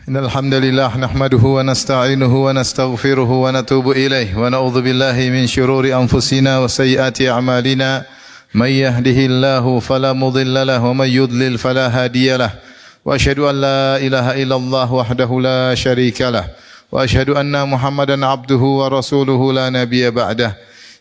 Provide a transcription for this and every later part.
إن الحمد لله نحمده ونستعينه ونستغفره ونتوب إليه ونعوذ بالله من شرور أنفسنا وسيئات أعمالنا من يهده الله فلا مضل له ومن يضلل فلا هادي له وأشهد أن لا إله إلا الله وحده لا شريك له وأشهد أن محمدا عبده ورسوله لا نبي بعده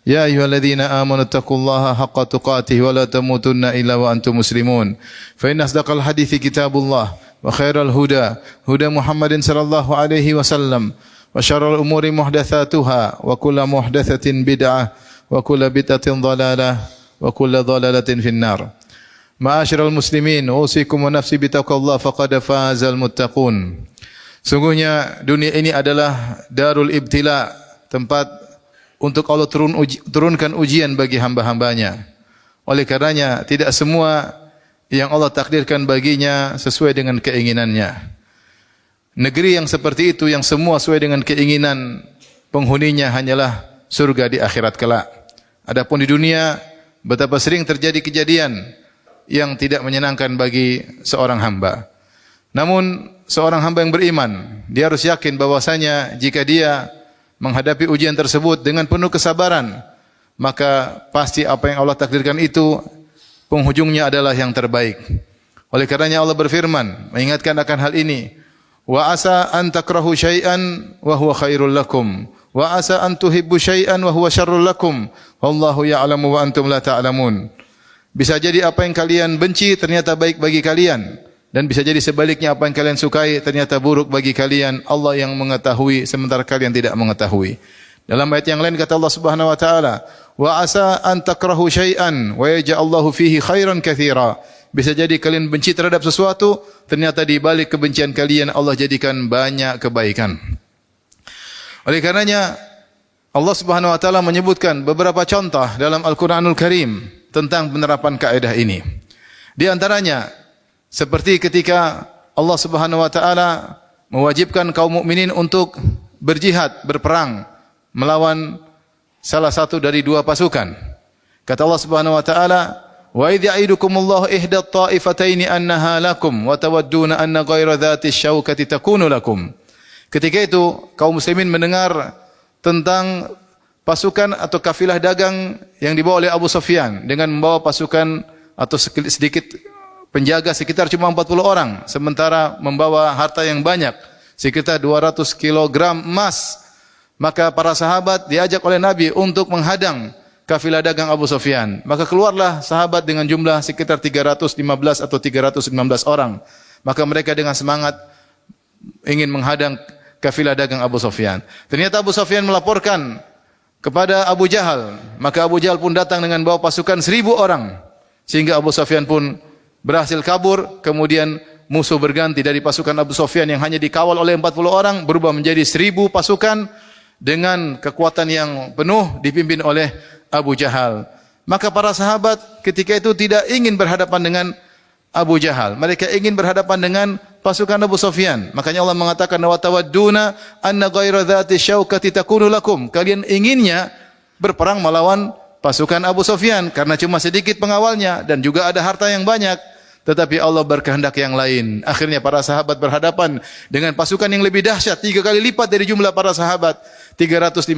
يا أيها الذين آمنوا اتقوا الله حق تقاته ولا تموتن إلا وأنتم مسلمون فإن أصدق الحديث كتاب الله وخير الهدى هدى محمد صلى الله عليه وسلم وشر الأمور محدثاتها وكل محدثة بدعة وكل بدعة ضلالة وكل ضلالة في النار. معاشر المسلمين أوصيكم ونفسي بتقوى الله فقد فاز المتقون. Sungguhnya dunia ini adalah darul ibtila, tempat untuk Allah turunkan ujian bagi hamba-hambanya. Oleh karenanya tidak semua yang Allah takdirkan baginya sesuai dengan keinginannya. Negeri yang seperti itu, yang semua sesuai dengan keinginan penghuninya hanyalah surga di akhirat kelak. Adapun di dunia, betapa sering terjadi kejadian yang tidak menyenangkan bagi seorang hamba. Namun, seorang hamba yang beriman, dia harus yakin bahwasanya jika dia menghadapi ujian tersebut dengan penuh kesabaran, maka pasti apa yang Allah takdirkan itu penghujungnya adalah yang terbaik. Oleh karenanya Allah berfirman mengingatkan akan hal ini. Wa asa an takrahu syai'an wa huwa khairul lakum wa asa an tuhibbu syai'an wa huwa syarrul lakum wallahu ya'lamu wa antum la ta'lamun. Bisa jadi apa yang kalian benci ternyata baik bagi kalian, dan bisa jadi sebaliknya apa yang kalian sukai ternyata buruk bagi kalian. Allah yang mengetahui sementara kalian tidak mengetahui. Dalam ayat yang lain kata Allah Subhanahu wa taala, wa asa an takrahu syai'an wa yaj'allahu fihi khairan katsira. Bisa jadi kalian benci terhadap sesuatu, ternyata di balik kebencian kalian Allah jadikan banyak kebaikan. Oleh karenanya Allah Subhanahu wa taala menyebutkan beberapa contoh dalam Al-Qur'anul Karim tentang penerapan kaidah ini. Di antaranya seperti ketika Allah Subhanahu wa taala mewajibkan kaum mukminin untuk berjihad, berperang melawan salah satu dari dua pasukan. Kata Allah Subhanahu wa taala, "Wa idh ya'idukumullahu ihda at-ta'ifataini annaha lakum wa tawadduna anna ghayra dhati asy-syaukati takunu lakum." Ketika itu kaum muslimin mendengar tentang pasukan atau kafilah dagang yang dibawa oleh Abu Sufyan dengan membawa pasukan atau sedikit penjaga sekitar cuma 40 orang, sementara membawa harta yang banyak sekitar 200 kg emas. Maka para sahabat diajak oleh Nabi untuk menghadang kafilah dagang Abu Sufyan. Maka keluarlah sahabat dengan jumlah sekitar 315 atau 319 orang. Maka mereka dengan semangat ingin menghadang kafilah dagang Abu Sufyan. Ternyata Abu Sufyan melaporkan kepada Abu Jahal. Maka Abu Jahal pun datang dengan bawa pasukan 1000 orang. Sehingga Abu Sufyan pun berhasil kabur. Kemudian musuh berganti dari pasukan Abu Sufyan yang hanya dikawal oleh 40 orang berubah menjadi 1000 pasukan dengan kekuatan yang penuh dipimpin oleh Abu Jahal. Maka para sahabat ketika itu tidak ingin berhadapan dengan Abu Jahal. Mereka ingin berhadapan dengan pasukan Abu Sufyan. Makanya Allah mengatakan wa tawadduna anna ghayra dhati syaukati takunu lakum. Kalian inginnya berperang melawan pasukan Abu Sufyan karena cuma sedikit pengawalnya dan juga ada harta yang banyak. Tetapi Allah berkehendak yang lain. Akhirnya para sahabat berhadapan dengan pasukan yang lebih dahsyat, 3 kali lipat dari jumlah para sahabat. 315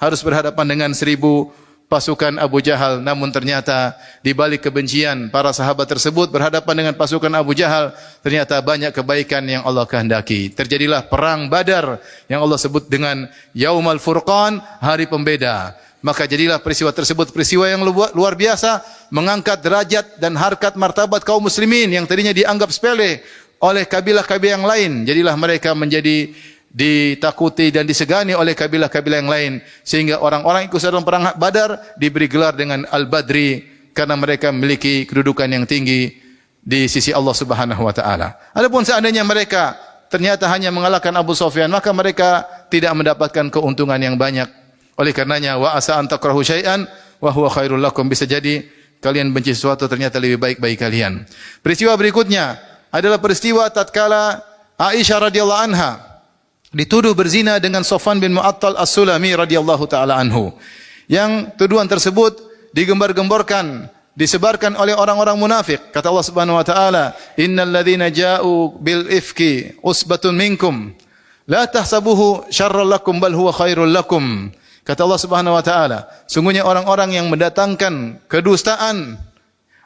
harus berhadapan dengan 1000 pasukan Abu Jahal. Namun ternyata di balik kebencian para sahabat tersebut berhadapan dengan pasukan Abu Jahal, ternyata banyak kebaikan yang Allah kehendaki. Terjadilah perang Badar yang Allah sebut dengan Yaumal Furqan, hari pembeda. Maka jadilah peristiwa tersebut peristiwa yang luar biasa, mengangkat derajat dan harkat martabat kaum muslimin yang tadinya dianggap sepele oleh kabilah-kabilah yang lain. Jadilah mereka menjadi ditakuti dan disegani oleh kabilah-kabilah yang lain, sehingga orang-orang ikut dalam perang Badar diberi gelar dengan Al-Badri karena mereka memiliki kedudukan yang tinggi di sisi Allah Subhanahu wa taala. Adapun seandainya mereka ternyata hanya mengalahkan Abu Sufyan, maka mereka tidak mendapatkan keuntungan yang banyak. Oleh karenanya wa asa an takrahu syai'an wa huwa khairul lakum. Bisa jadi kalian benci sesuatu ternyata lebih baik bagi kalian. Peristiwa berikutnya adalah peristiwa tatkala Aisyah radhiyallahu anha dituduh berzina dengan Safwan bin Mu'attal As-Sulami radhiyallahu taala anhu. Yang tuduhan tersebut digembar-gemborkan disebarkan oleh orang-orang munafik. Kata Allah Subhanahu wa taala, "Innal ladzina ja'u bil ifki usbatun minkum la tahsabuhu syarran lakum bal huwa khairul lakum." Kata Allah Subhanahu wa taala, sungguhnya orang-orang yang mendatangkan kedustaan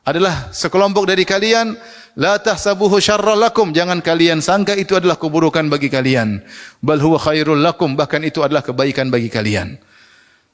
adalah sekelompok dari kalian. La tahsabuhu syarran lakum, jangan kalian sangka itu adalah keburukan bagi kalian. Bal huwa khairul lakum, bahkan itu adalah kebaikan bagi kalian.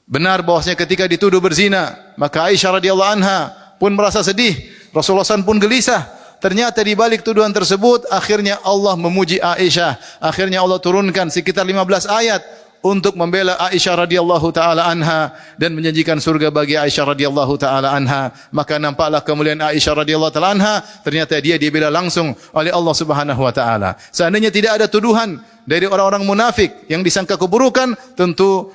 Benar bahwasanya ketika dituduh berzina, maka Aisyah radhiyallahu anha pun merasa sedih, Rasulullah SAW pun gelisah. Ternyata di balik tuduhan tersebut, akhirnya Allah memuji Aisyah. Akhirnya Allah turunkan sekitar 15 ayat untuk membela Aisyah radhiyallahu taala anha dan menjanjikan surga bagi Aisyah radhiyallahu taala anha. Maka nampaklah kemuliaan Aisyah radhiyallahu taala anha, ternyata dia dibela langsung oleh Allah Subhanahu wa taala. Seandainya tidak ada tuduhan dari orang-orang munafik yang disangka keburukan, tentu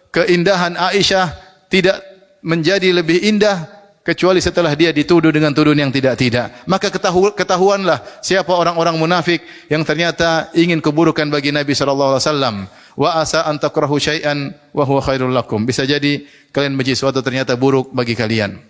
keindahan Aisyah tidak menjadi lebih indah kecuali setelah dia dituduh dengan tuduhan yang tidak-tidak. Maka ketahuanlah siapa orang-orang munafik yang ternyata ingin keburukan bagi Nabi sallallahu alaihi wasallam. Wa asa an takrahu syai'an wa huwa khairul lakum. Bisa jadi kalian benci sesuatu ternyata buruk bagi kalian.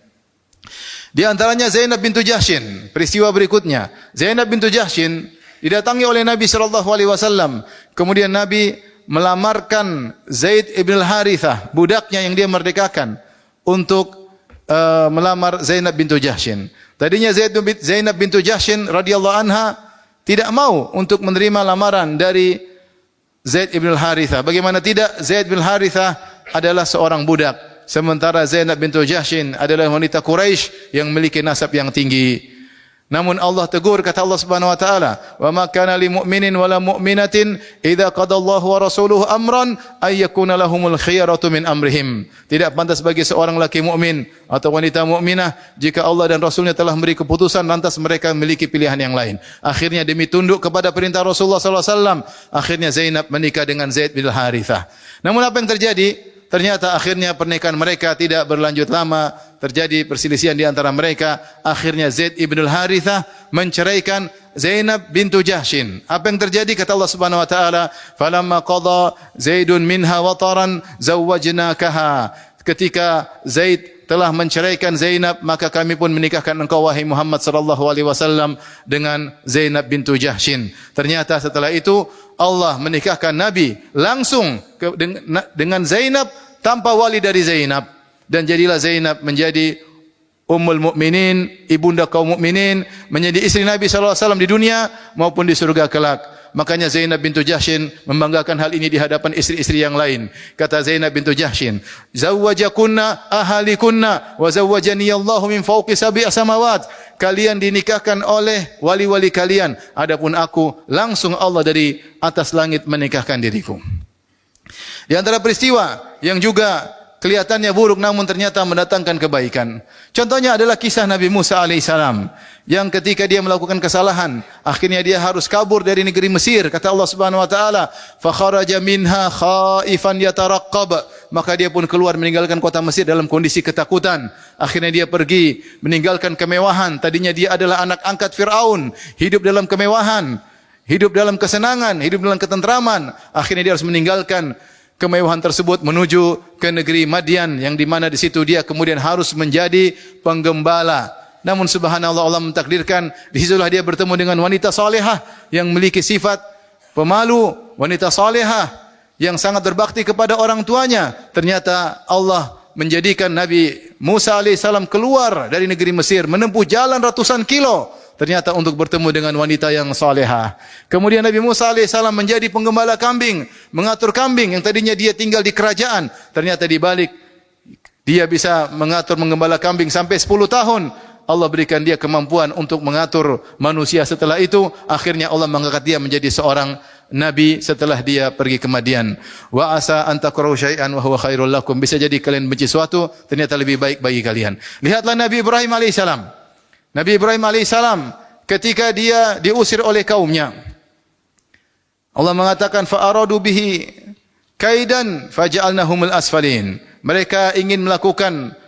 Di antaranya Zainab bintu Jahsyin. Peristiwa berikutnya, Zainab bintu Jahsyin didatangi oleh Nabi sallallahu alaihi wasallam. Kemudian Nabi melamarkan Zaid ibn al-Harithah, budaknya yang dia merdekakan, untuk melamar Zainab bintu Jahsyin. Tadinya Zainab bintu Jahsyin radhiyallahu anha tidak mau untuk menerima lamaran dari Zaid ibn al-Harithah. Bagaimana tidak? Zaid bin al-Harithah adalah seorang budak, sementara Zainab bintu Jahsyin adalah wanita Quraisy yang memiliki nasab yang tinggi. Namun Allah tegur, kata Allah Subhanahu wa taala, "Wa ma kana lil mu'minin wala mu'minatin idza qadallahu wa rasuluhu amran ay yakuna lahumul khiyaratu min amrihim." Tidak pantas bagi seorang laki mukmin atau wanita mukminah jika Allah dan Rasulnya telah memberi keputusan lantas mereka memiliki pilihan yang lain. Akhirnya demi tunduk kepada perintah Rasulullah sallallahu alaihi wasallam, akhirnya Zainab menikah dengan Zaid bin Harithah. Namun apa yang terjadi? Ternyata akhirnya pernikahan mereka tidak berlanjut lama, terjadi perselisihan di antara mereka. Akhirnya Zaid ibn al-Harithah menceraikan Zainab bintu Jahsyin. Apa yang terjadi? Kata Allah Subhanahu wa taala, "Falamma qada Zaidun minha wataran zawwajnakaha." Ketika Zaid telah menceraikan Zainab, maka kami pun menikahkan engkau wahai Muhammad sallallahu alaihi wasallam dengan Zainab bintu Jahsyin. Ternyata setelah itu Allah menikahkan Nabi langsung dengan Zainab tanpa wali dari Zainab, dan jadilah Zainab menjadi ummul mukminin, ibunda kaum mukminin, menjadi istri Nabi sallallahu alaihi wasallam di dunia maupun di surga kelak. Makanya Zainab bintu Jahsyin membanggakan hal ini di hadapan istri-istri yang lain. Kata Zainab bintu Jahsyin, "Zawwajakunna ahalikunna wa zawwajani Allahu min fawqi sab'i samawat." Kalian dinikahkan oleh wali-wali kalian, adapun aku langsung Allah dari atas langit menikahkan diriku. Di antara peristiwa yang juga kelihatannya buruk namun ternyata mendatangkan kebaikan, contohnya adalah kisah Nabi Musa alaihissalam yang ketika dia melakukan kesalahan, akhirnya dia harus kabur dari negeri Mesir. Kata Allah Subhanahu wa taala, "Fa kharaja minha khaifan yataraqqab." Maka dia pun keluar meninggalkan kota Mesir dalam kondisi ketakutan. Akhirnya dia pergi meninggalkan kemewahan. Tadinya dia adalah anak angkat Firaun, hidup dalam kemewahan, hidup dalam kesenangan, hidup dalam ketentraman. Akhirnya dia harus meninggalkan kemewahan tersebut menuju ke negeri Madian, yang di mana di situ dia kemudian harus menjadi penggembala. Namun subhanallah, Allah mentakdirkan di situlah dia bertemu dengan wanita salehah yang memiliki sifat pemalu, wanita salehah yang sangat berbakti kepada orang tuanya. Ternyata Allah menjadikan Nabi Musa alaihissalam keluar dari negeri Mesir, menempuh jalan ratusan kilo, ternyata untuk bertemu dengan wanita yang salehah. Kemudian Nabi Musa alaihissalam menjadi penggembala kambing, mengatur kambing yang tadinya dia tinggal di kerajaan. Ternyata di balik dia bisa mengatur menggembala kambing sampai 10 tahun. Allah berikan dia kemampuan untuk mengatur manusia. Setelah itu akhirnya Allah mengangkat dia menjadi seorang nabi setelah dia pergi ke Madian. Wa asa an takrahu syai'an wa huwa khairul lakum. Bisa jadi kalian benci sesuatu ternyata lebih baik bagi kalian. Lihatlah Nabi Ibrahim alaihissalam. Nabi Ibrahim alaihissalam ketika dia diusir oleh kaumnya, Allah mengatakan fa aradu bihi kaidan faja'alnahumul asfalin. Mereka ingin melakukan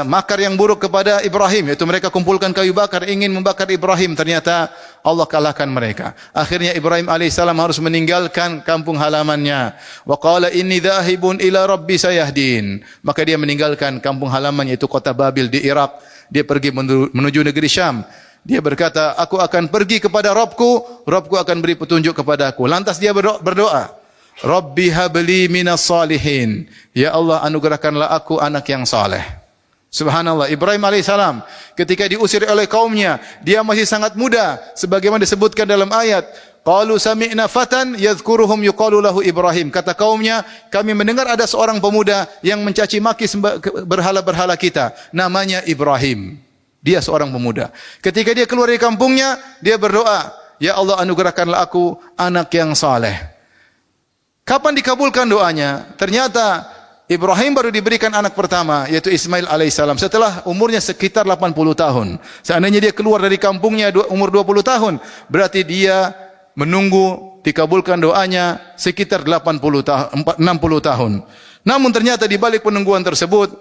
makar yang buruk kepada Ibrahim, yaitu mereka kumpulkan kayu bakar ingin membakar Ibrahim. Ternyata Allah kalahkan mereka. Akhirnya Ibrahim alaihissalam harus meninggalkan kampung halamannya. Wa qala inni dhahibun ila rabbi sayahdin. Maka dia meninggalkan kampung halamannya, itu kota Babil di Irak. Dia pergi menuju negeri Syam. Dia berkata, aku akan pergi kepada Rabbku, Rabbku akan beri petunjuk kepadaku. Lantas dia berdoa, Rabbi habli minas salihin. Ya Allah, anugerahkanlah aku anak yang saleh. Subhanallah, Ibrahim alaihissalam ketika diusir oleh kaumnya, dia masih sangat muda, sebagaimana disebutkan dalam ayat. Qalu sami'na fatan yadhkuruhum yuqalu lahu Ibrahim. Kata kaumnya, kami mendengar ada seorang pemuda yang mencaci maki berhala-berhala kita, namanya Ibrahim. Dia seorang pemuda. Ketika dia keluar dari kampungnya, dia berdoa, ya Allah, anugerahkanlah aku anak yang saleh. Kapan dikabulkan doanya? Ternyata Ibrahim baru diberikan anak pertama, yaitu Ismail alaihissalam, setelah umurnya sekitar 80 tahun. Seandainya dia keluar dari kampungnya umur 20 tahun, berarti dia menunggu dikabulkan doanya sekitar 60 tahun. Namun ternyata di balik penungguan tersebut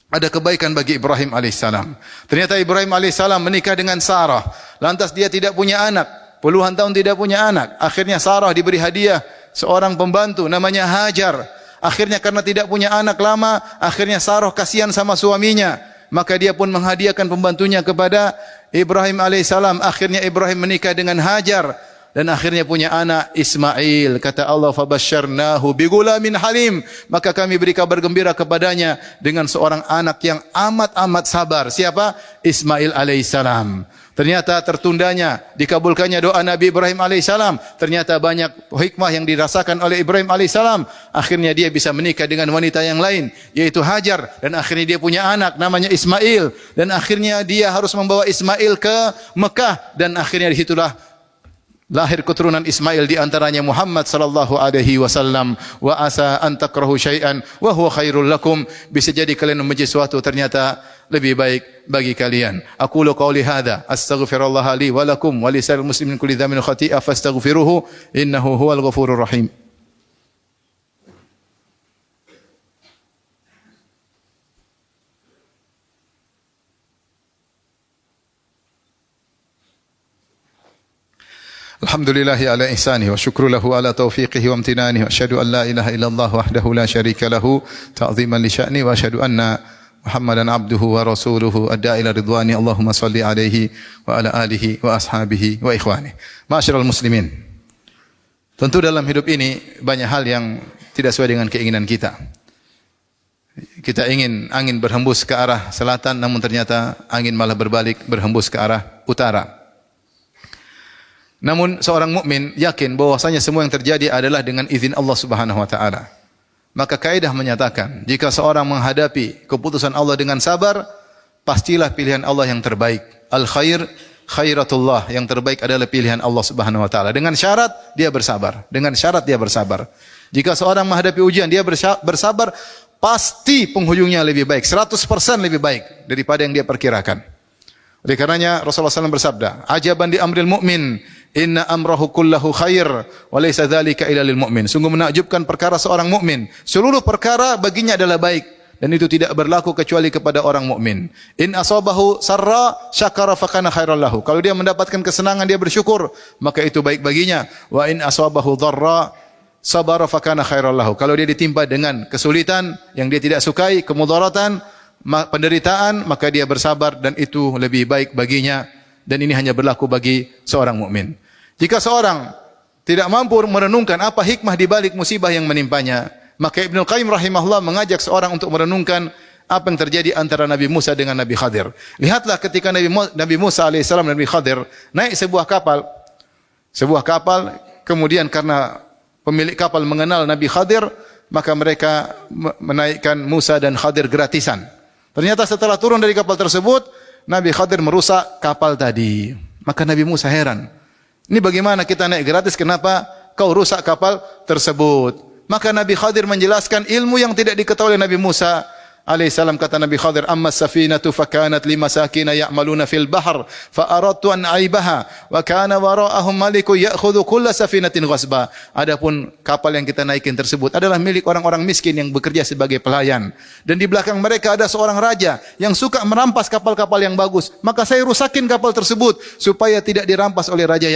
ada kebaikan bagi Ibrahim alaihissalam. Ternyata Ibrahim alaihissalam menikah dengan Sarah. Lantas dia tidak punya anak. Puluhan tahun tidak punya anak. Akhirnya Sarah diberi hadiah seorang pembantu namanya Hajar. Akhirnya karena tidak punya anak lama, akhirnya Sarah kasihan sama suaminya. Maka dia pun menghadiahkan pembantunya kepada Ibrahim alaihissalam. Akhirnya Ibrahim menikah dengan Hajar. Dan akhirnya punya anak Ismail. Kata Allah, fabasyarnahu bigulamin halim. Maka kami beri kabar gembira kepadanya dengan seorang anak yang amat-amat sabar. Siapa? Ismail alaihissalam. Ternyata tertundanya, dikabulkannya doa Nabi Ibrahim alaihissalam. Ternyata banyak hikmah yang dirasakan oleh Ibrahim alaihissalam. Akhirnya dia bisa menikah dengan wanita yang lain, yaitu Hajar. Dan akhirnya dia punya anak namanya Ismail. Dan akhirnya dia harus membawa Ismail ke Mekah. Dan akhirnya disitulah lahir keturunan Ismail, di antaranya Muhammad sallallahu alaihi wasallam. Wa asa an takrahu syai'an wa huwa khairul lakum. Bisa jadi kalian membenci sesuatu, ternyata lebih baik bagi kalian. Aqulu qauli hadza astaghfirullah li wa lakum wa lisal muslimin kulli dhanbin khati'a fastaghfiruhu innahu huwal ghafurur rahim. Alhamdulillahi ala ihsanihi wa syukru lahu ala taufiqihi wa amtinanihi wa asyhadu an la ilaha illallah wahdahu la syarika lahu ta'ziman li sya'ni wa asyhadu anna Muhammadan abduhu wa rasuluhu adda'i ila ridwani. Allahumma salli alaihi wa ala alihi wa ashabihi wa ikhwani. Ma'asyiral muslimin. Tentu dalam hidup ini banyak hal yang tidak sesuai dengan keinginan kita. Kita ingin angin berhembus ke arah selatan, namun ternyata angin malah berbalik berhembus ke arah utara. Namun seorang mukmin yakin bahwasanya semua yang terjadi adalah dengan izin Allah Subhanahu wa taala. Maka kaidah menyatakan, jika seorang menghadapi keputusan Allah dengan sabar, pastilah pilihan Allah yang terbaik. Al khair khairatullah, yang terbaik adalah pilihan Allah Subhanahu wa taala. Dengan syarat dia bersabar. Dengan syarat dia bersabar. Jika seorang menghadapi ujian dia bersabar, pasti penghujungnya lebih baik, 100% lebih baik daripada yang dia perkirakan. Oleh karenanya Rasulullah SAW bersabda, ajaban di amril mu'min, inna amrahu kullahu khair, wa laysa dzalika illa lil mu'min. Sungguh menakjubkan perkara seorang mukmin, seluruh perkara baginya adalah baik, dan itu tidak berlaku kecuali kepada orang mukmin. In asabahu sarra syakara fakana khairal lahu. Kalau dia mendapatkan kesenangan dia bersyukur, maka itu baik baginya. Wa in asabahu dharra sabara fakana khairal lahu. Kalau dia ditimpa dengan kesulitan yang dia tidak sukai, kemudaratan, penderitaan, maka dia bersabar dan itu lebih baik baginya. Dan ini hanya berlaku bagi seorang mukmin. Jika seorang tidak mampu merenungkan apa hikmah di balik musibah yang menimpanya, maka Ibnu Qayyim rahimahullah mengajak seorang untuk merenungkan apa yang terjadi antara Nabi Musa dengan Nabi Khadir. Lihatlah ketika Nabi Musa alaihissalam dan Nabi Khadir naik sebuah kapal, kemudian karena pemilik kapal mengenal Nabi Khadir, maka mereka menaikkan Musa dan Khadir gratisan. Ternyata setelah turun dari kapal tersebut, Nabi Khadir merusak kapal tadi. Maka Nabi Musa heran. Ini bagaimana kita naik gratis, kenapa kau rusak kapal tersebut? Maka Nabi Khadir menjelaskan ilmu yang tidak diketahui oleh Nabi Musa. alaihissalam kata Nabi Khadir, "Amma safinatu fakanat limasakina ya'maluna fil bahr fa aradtu an aibaha wa kana wara'ahum maliku ya'khudhu kulla safinatin ghasba." Adapun kapal yang kita naikin tersebut adalah milik orang-orang miskin yang bekerja sebagai pelayan, dan di belakang mereka ada seorang raja yang suka merampas kapal-kapal yang bagus. Maka saya rusakin kapal tersebut supaya tidak dirampas oleh raja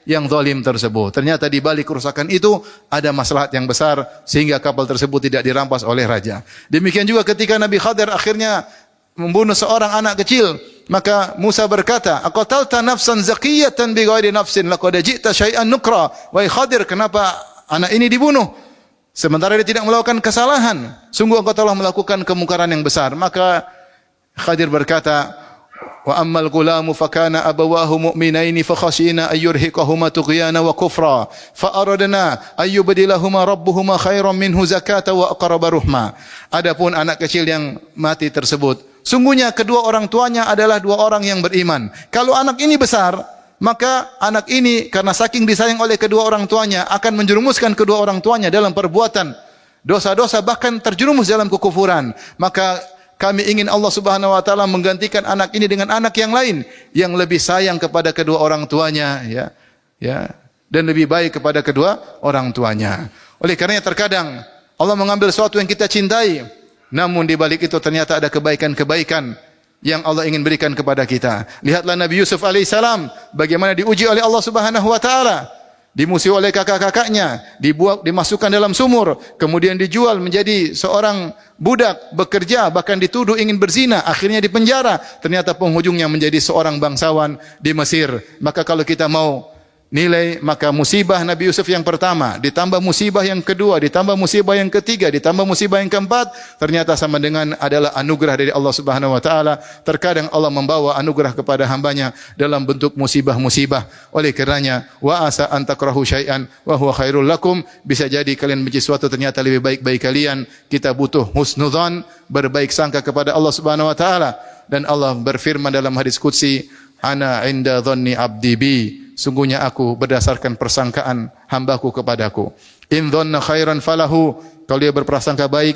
yang zalim tersebut. Ternyata di balik kerusakan itu ada maslahat yang besar sehingga kapal tersebut tidak dirampas oleh raja. Demikian juga ketika Nabi Khadir akhirnya membunuh seorang anak kecil, maka Musa berkata, "Aqatalta nafsan zakiyatan bighairi nafsin laqad ji'ta syai'an nukra." Wahai Khadir, kenapa anak ini dibunuh sementara dia tidak melakukan kesalahan? Sungguh engkau telah melakukan kemungkaran yang besar. Maka Khadir berkata, "Wa ammal gulamu fakana abawahu mu'minaini fakhashina ayyurhiqahuma tughyana wa kufra fa aradna ayyubdilahuma rabbuhuma khairan minhu zakata wa aqraba ruhma." Adapun anak kecil yang mati tersebut, sungguhnya kedua orang tuanya adalah dua orang yang beriman. Kalau anak ini besar, maka anak ini karena saking disayang oleh kedua orang tuanya akan menjerumuskan kedua orang tuanya dalam perbuatan dosa-dosa, bahkan terjerumus dalam kekufuran. Maka kami ingin Allah Subhanahu wa taala menggantikan anak ini dengan anak yang lain yang lebih sayang kepada kedua orang tuanya, dan lebih baik kepada kedua orang tuanya. Oleh karenanya terkadang Allah mengambil sesuatu yang kita cintai, namun di balik itu ternyata ada kebaikan-kebaikan yang Allah ingin berikan kepada kita. Lihatlah Nabi Yusuf alaihissalam bagaimana diuji oleh Allah Subhanahu wa taala. Dimusuhi oleh kakak-kakaknya, dimasukkan dalam sumur, kemudian dijual menjadi seorang budak, bekerja, bahkan dituduh ingin berzina, akhirnya dipenjara. Ternyata penghujungnya menjadi seorang bangsawan di Mesir. Maka kalau kita mau nilai, maka musibah Nabi Yusuf yang pertama, ditambah musibah yang kedua, ditambah musibah yang ketiga, ditambah musibah yang keempat, ternyata sama dengan adalah anugerah dari Allah Subhanahu wa taala. Terkadang Allah membawa anugerah kepada hambanya dalam bentuk musibah-musibah. Oleh karenanya, wa asa an takrahu syai'an wa huwa khairul lakum, bisa jadi kalian benci sesuatu ternyata lebih baik bagi kalian. Kita butuh husnudzan, berbaik sangka kepada Allah Subhanahu wa taala. Dan Allah berfirman dalam hadis qudsi, "Ana 'inda dhanni 'abdi bi." Sungguhnya aku berdasarkan persangkaan hambaku kepadaku. In dhanna khairan falahu, kalau dia berprasangka baik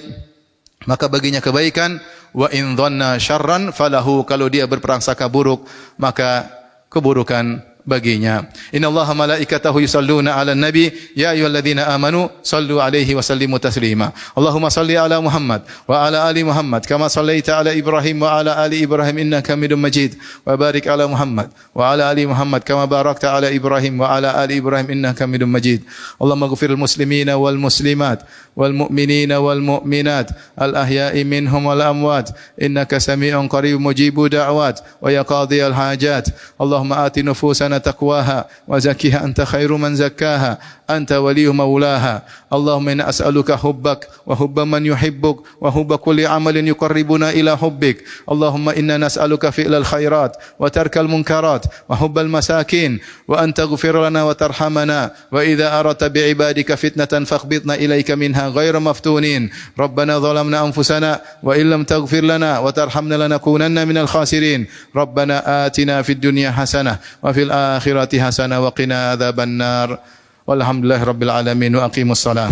maka baginya kebaikan. Wa in dhanna syarran falahu, kalau dia berprasangka buruk maka keburukan baginya. Innallaha malaikatahu yusalluna 'alan nabi ya ayyuhalladzina amanu sallu 'alaihi wa sallimu taslima. Allahumma salli 'ala Muhammad wa 'ala ali Muhammad kama sallaita 'ala Ibrahim wa 'ala ali Ibrahim innaka Hamidum Majid. Wa barik 'ala Muhammad wa 'ala ali Muhammad kama barakta 'ala Ibrahim wa 'ala ali Ibrahim innaka Hamidum Majid. Allahumma ighfiril muslimina wal muslimat wal mu'minina wal mu'minat al ahya'i minhum wal amwat innaka sami'un qarib mujibud da'wat wa ya qadhiyal hajat. Allahumma ati nufusana تقواها وزكها أنت خير من زكاها أنت ولي مولاها. اللهم إنا أسألك حبك وحب من يحبك وحب كل عمل يقربنا إلى حبك. اللهم إنا نسألك فعل الخيرات وترك المنكرات وحب المساكين وأن تغفر لنا وترحمنا وإذا أردت بعبادك فتنة فاقبضنا إليك منها غير مفتونين. ربنا ظلمنا أنفسنا وإن لم تغفر لنا وترحمنا لنكونن من الخاسرين. ربنا آتنا في الدنيا حسنة وفي الآخرة حسنة وقنا عذاب النار. Walhamdulillah rabbil alamin wa aqimus salat.